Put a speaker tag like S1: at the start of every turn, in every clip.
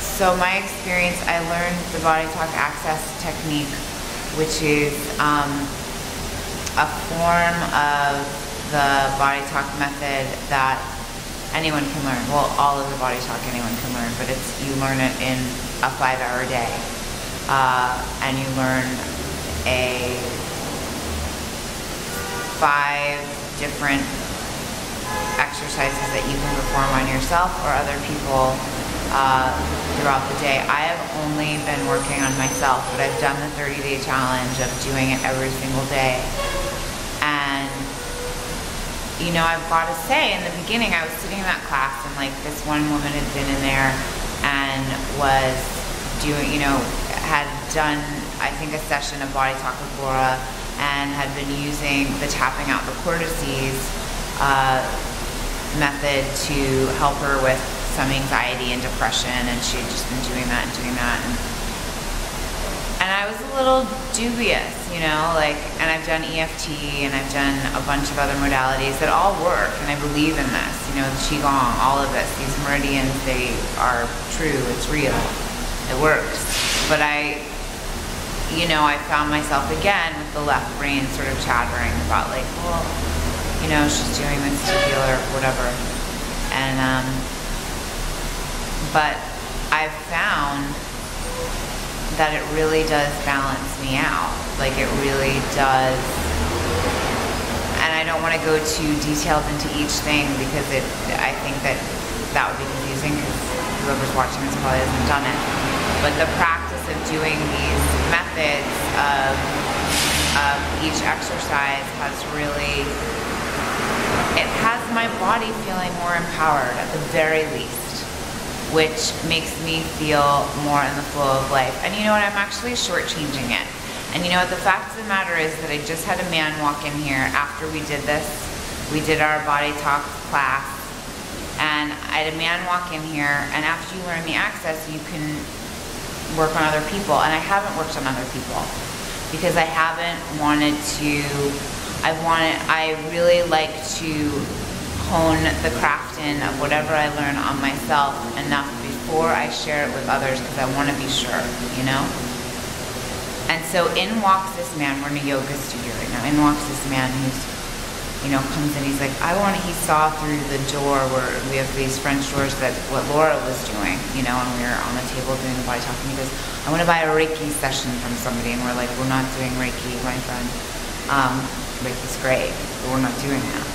S1: So my experience, I learned the BodyTalk Access technique, which is a form of the BodyTalk method that anyone can learn. Well, all of the BodyTalk anyone can learn, but you learn it in a 5-hour day. And you learn 5 different exercises that you can perform on yourself or other people throughout the day. I have only been working on myself, but I've done the 30-day challenge of doing it every single day. And you know, I've got to say, in the beginning, I was sitting in that class, and like this one woman had been in there and was doing, you know, had done, I think, a session of BodyTalk with Laura, and had been using the tapping out the cortices method to help her with some anxiety and depression, and she had just been doing that and doing that, and I was a little dubious, you know, like, and I've done EFT and I've done a bunch of other modalities that all work, and I believe in this, you know, the Qigong, all of this, these meridians, they are true, it's real, it works. But you know, I found myself again with the left brain sort of chattering about like, well, you know, she's doing this to heal or whatever. And, but I've found that it really does balance me out. Like, it really does. And I don't want to go too detailed into each thing because I think that would be confusing, because whoever's watching this probably hasn't done it. But the practice of doing these methods of each exercise has really, it has my body feeling more empowered at the very least, which makes me feel more in the flow of life. And you know what, I'm actually shortchanging it. And you know what, the fact of the matter is that I just had a man walk in here after we did this. We did our BodyTalk class, and I had a man walk in here, and after you learn the access, you can work on other people. And I haven't worked on other people because I haven't wanted to, I really like to hone the crafting of whatever I learn on myself enough before I share it with others, because I want to be sure, you know? And so in walks this man, we're in a yoga studio right now, in walks this man who's, you know, comes in, he's like, he saw through the door where we have these French doors, that what Laura was doing, you know, and we were on the table doing the BodyTalk, and he goes, I want to buy a Reiki session from somebody, and we're like, we're not doing Reiki, my friend. Reiki's great, but we're not doing that.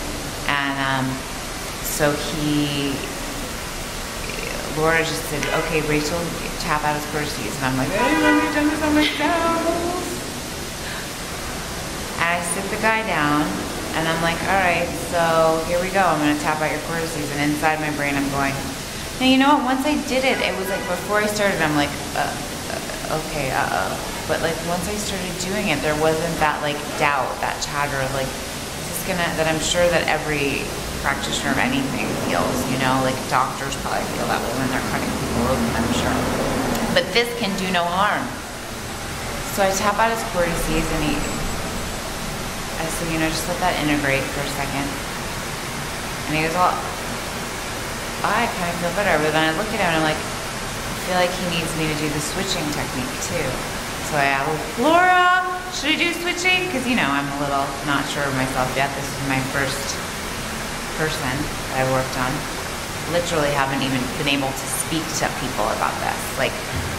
S1: And so Laura just said, okay, Rachel, tap out his cortices. And I'm like, I've already done this on myself. And I sit the guy down, and I'm like, all right, so here we go. I'm going to tap out your cortices. And inside my brain, I'm going, now, you know what? Once I did it, it was like before I started, I'm like, okay, But like once I started doing it, there wasn't that like doubt, that chatter of like, is this gonna, that I'm sure that every practitioner of anything feels, you know, like doctors probably feel that way when they're cutting people open, I'm sure. But this can do no harm. So I tap out his cortices, and I said, you know, just let that integrate for a second. And he goes, well, I kind of feel better. But then I look at him and I'm like, I feel like he needs me to do the switching technique too. So I asked, Laura, should I do switching? Because, you know, I'm a little not sure of myself yet. This is my first person that I've worked on. Literally haven't even been able to speak to people about this. Like,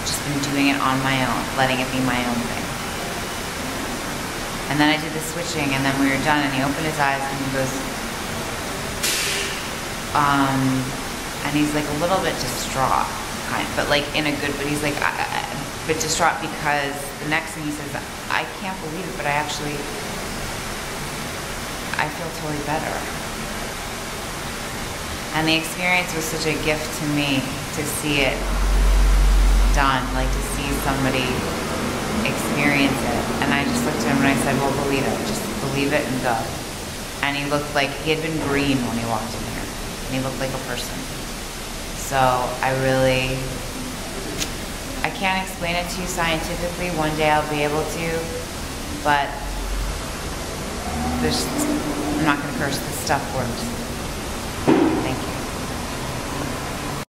S1: just been doing it on my own, letting it be my own thing. And then I did the switching, and then we were done, and he opened his eyes, and he goes, and he's like a little bit distraught, kind of, but like in a good, but he's like, but distraught because the next thing he says, I can't believe it, but I feel totally better. And the experience was such a gift to me to see it done, like to see somebody experience it. And I just looked at him and I said, well, believe it. Just believe it and go. And he looked like, he had been green when he walked in here. And he looked like a person. So I can't explain it to you scientifically. One day I'll be able to, but I'm not going to curse. This stuff works.